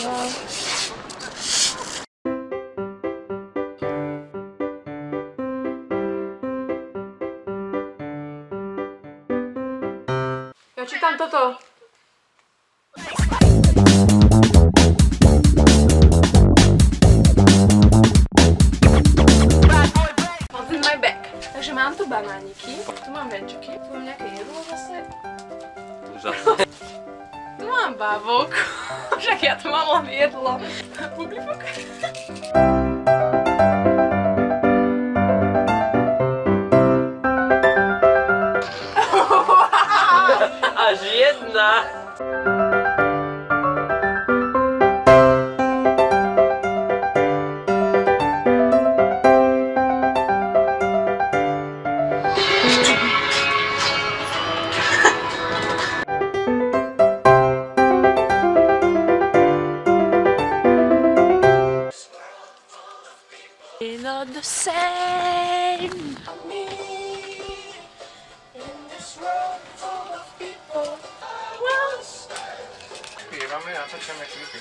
Ja čítam toto. What's in my bag? Takže mám tu banániky, tu mám venčeky, tu mám nejaké jedlo zase. Úžasné. Tu mám bavok, však ja tu mám len jedlo. Bublifok. Až jedna. Not the same. Zpíváme a točíme klipy.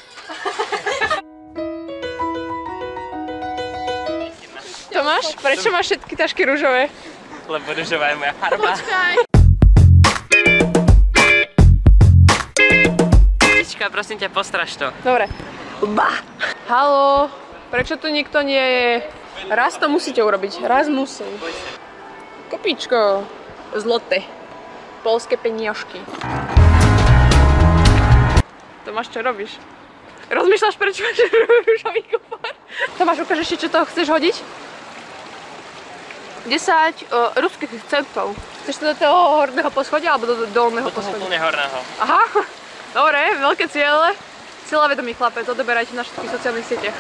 Tomáš, prečo máš všetky tašky ružové? Lebo ružová je moja farba. Počkaj. Čička, prosím ťa, postraž to. Dobre. Haló, prečo tu nikto nie je? Raz to musíte urobiť, raz musím. Kopíčko. Zloté. Poľské peniažky. Tomáš, čo robíš? Rozmýšľaš, prečo máš ružový kopár? Tomáš, ukáž ešte, čo toho chceš hodiť? 10 ruských centov. Chceš to do toho horného poschodia, alebo do dolného poschodia? Do úplne horného. Aha, dobre, veľké ciele. Cieľavedomý chlapec, odoberajte na všetkých sociálnych sieťach.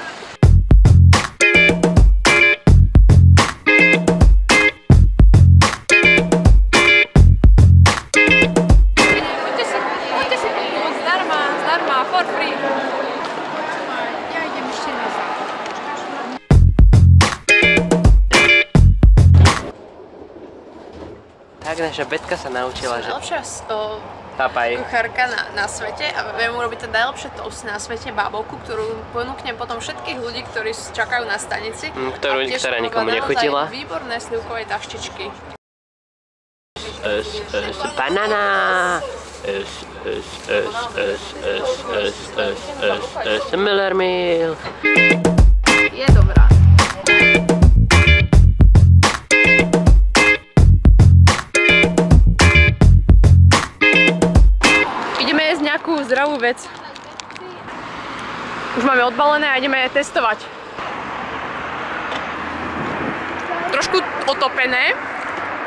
Poďte si pomôcť, zdarma, for free. Ja idem ešte nazad. Tak naša Betka sa naučila, že... Najlepšia kuchárka na svete a viem urobiť ten najlepšie toast na svete, bábovku, ktorú ponúknem potom všetkých ľudí, ktorí čakajú na stanici. Ktorá nikomu nechutila. Výborné slivkové taštičky. Banana! Miller Meal! Je dobrá. Ideme jesť nejakú zdravú vec. Už máme odbalené a ideme testovať. Trošku otopené,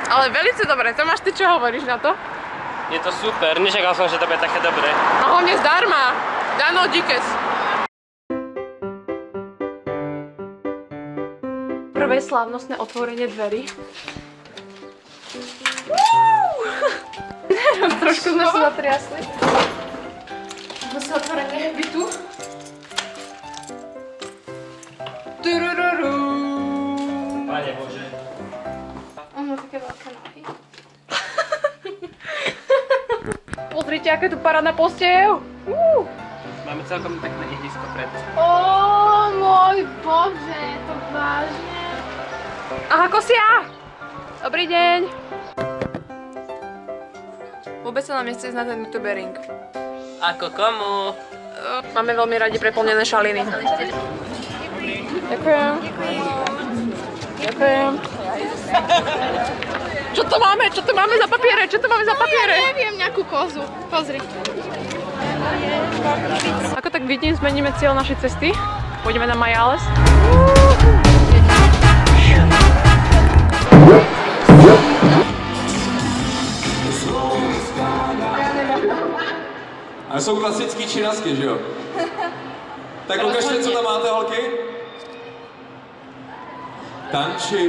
ale veľmi dobré. Tomáš, ty čo hovoríš na to? Je to super, nečakal som, že to bude také dobré. No hlavne zdarma. Dano Dikes. Prvé slávnostné otvorenie dverí. Trošku sme sa zatriasli. Zase otvorenie bytu. Turururu. Pane Bože. On má také veľké nohy. Pozrite, aké tu parádna posteľ. Máme celkom pekné ihrisko pred. Ó, môj Bože, je to vážne. Aha, Kosia! Dobrý deň. Vôbec sa nám nechce ísť na ten youtubering. Ako komu? Máme veľmi radi preplnené šaliny. Ďakujem. Ďakujem. Čo to máme? Čo to máme za papiere? Čo to máme za papiere? Neviem, nejakú kozu. Pozri. Ako tak vidím, zmeníme cieľ našej cesty. Pôjdeme na Majales. A jsou klasický činasky, že jo? Tak ukažte, co tam máte, holky. Tanči.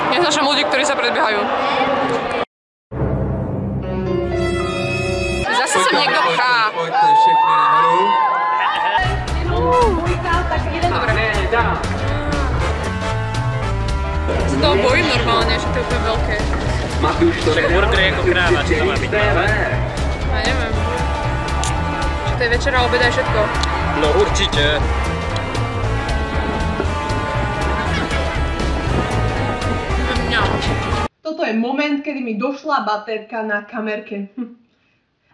Neznašam ľudí, ktorí sa predbiehajú. Zase sa niekto pchá. Pojďte všechny nahoru. Z toho bojím normálne, že to je úplne veľké. Však burger je ako kráva, čo to má byť? Ja neviem. Čo to je večera, obed aj všetko? No určite. Toto je moment, kedy mi došla baterka na kamerke.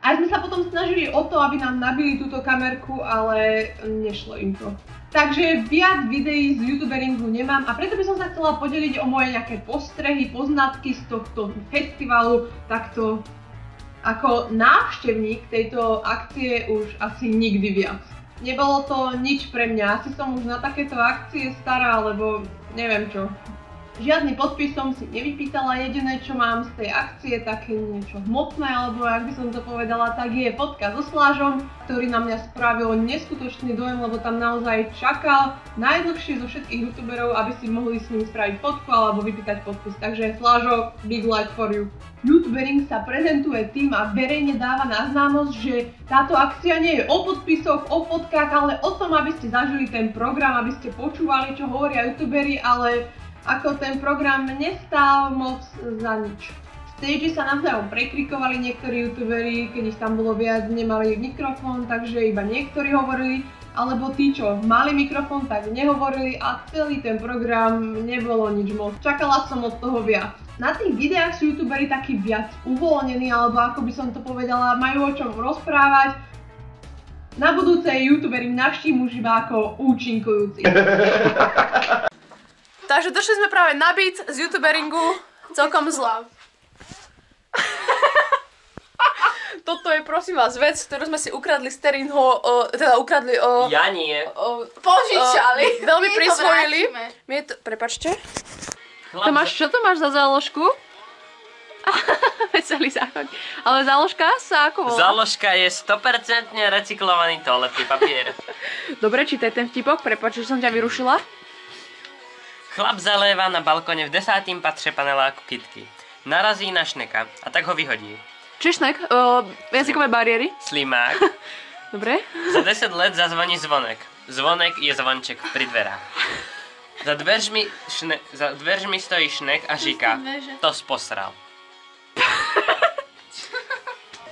Aj sme sa potom snažili o to, aby nám nabili túto kamerku, ale nešlo im to. Takže viac videí z youtuberingu nemám a preto by som sa chcela podeliť o moje nejaké postrehy, poznatky z tohto festivalu, takto ako návštevník tejto akcie už asi nikdy viac. Nebolo to nič pre mňa, asi som už na takéto akcie stará, lebo neviem čo. Žiadny podpis som si nevypýtala, jediné čo mám z tej akcie, také niečo hmotné, alebo ak by som to povedala, tak je fotka so Slážom, ktorý na mňa spravil neskutočný dojem, lebo tam naozaj čakal najdlhšie zo všetkých youtuberov, aby si mohli s ním spraviť fotku alebo vypýtať podpis. Takže Slážo, big like for you. Youtubering sa prezentuje tým a verejne dáva na známosť, že táto akcia nie je o podpisoch, o fotkách, ale o tom, aby ste zažili ten program, aby ste počúvali, čo hovoria youtuberi, ale ako ten program nestál moc za nič. Stage sa navzájom prekrikovali niektorí youtuberi, keď ich tam bolo viac, nemali mikrofón, takže iba niektorí hovorili, alebo tí, čo mali mikrofón, tak nehovorili a celý ten program nebolo nič moc. Čakala som od toho viac. Na tých videách sú youtuberi takí viac uvoľnení, alebo ako by som to povedala, majú o čom rozprávať. Na budúce youtuberi navštívim už iba ako účinkujúci. Takže došli sme práve na beat z youtuberingu celkom zlá. Toto je prosím vás vec, ktorú sme si ukradli z Terinho, teda ukradli Ja nie. Požičali. Veľmi prisvojili. Prepačte. Čo to máš za záložku? Veselý záchod. Ale záložka sa ako volá? Záložka je 100% recyklovaný toaletný papier. Dobre, čítaj ten vtipok, prepáč, že som ťa vyrušila. Chlap zaléva na balkone v 10. patře paneláku kytky. Narazí na šneka a tak ho vyhodí. Čiže šnek? Jazykové bariéry? Slimák. Dobre. Za 10 let zazvoní zvonek. Zvonek je zvonček pri dverách. Za dveřmi stojí šnek a říká, to sposral.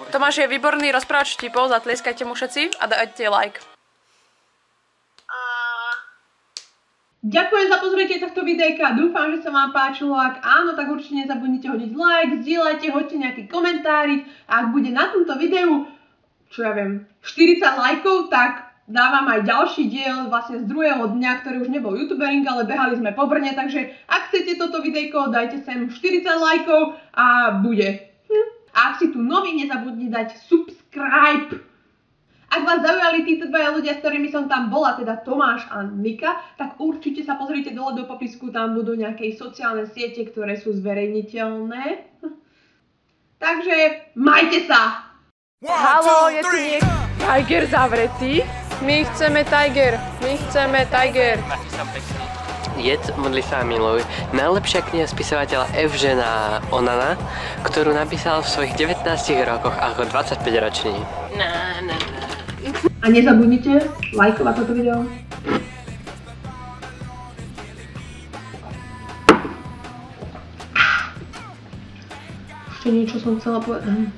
Tomáš je výborný rozprávač vtipov, zatlieskajte mu všetci a dajte like. Ďakujem za pozrietie tohto videjka, dúfam, že sa vám páčilo, ak áno, tak určite nezabudnite hodiť like, zdieľajte, hoďte nejaký komentárik a ak bude na tomto videu, čo ja viem, 40 lajkov, tak dávam aj ďalší diel vlastne z druhého dňa, ktorý už nebol youtubering, ale behali sme po Brne, takže ak chcete toto videjko, dajte sem 40 lajkov a bude. A ak si tu nový, nezabudni dať subscribe. Ak vás zaujali títo dvaja ľudia, s ktorými som tam bola, teda Tomáš a Nika, tak určite sa pozrite dole do popisku, tam budú nejaké sociálne siete, ktoré sú zverejniteľné. Takže majte sa! Haló, je tu Tiger zavretý? My chceme Tiger, my chceme Tiger. Jedz, modli sa a miluj. Najlepšia kniha spisovateľa Evžena Onana, ktorú napísal v svojich 19 rokoch ako 25-ročný. A nezabudnite lajkovať toto video. Ešte niečo som chcela povedať.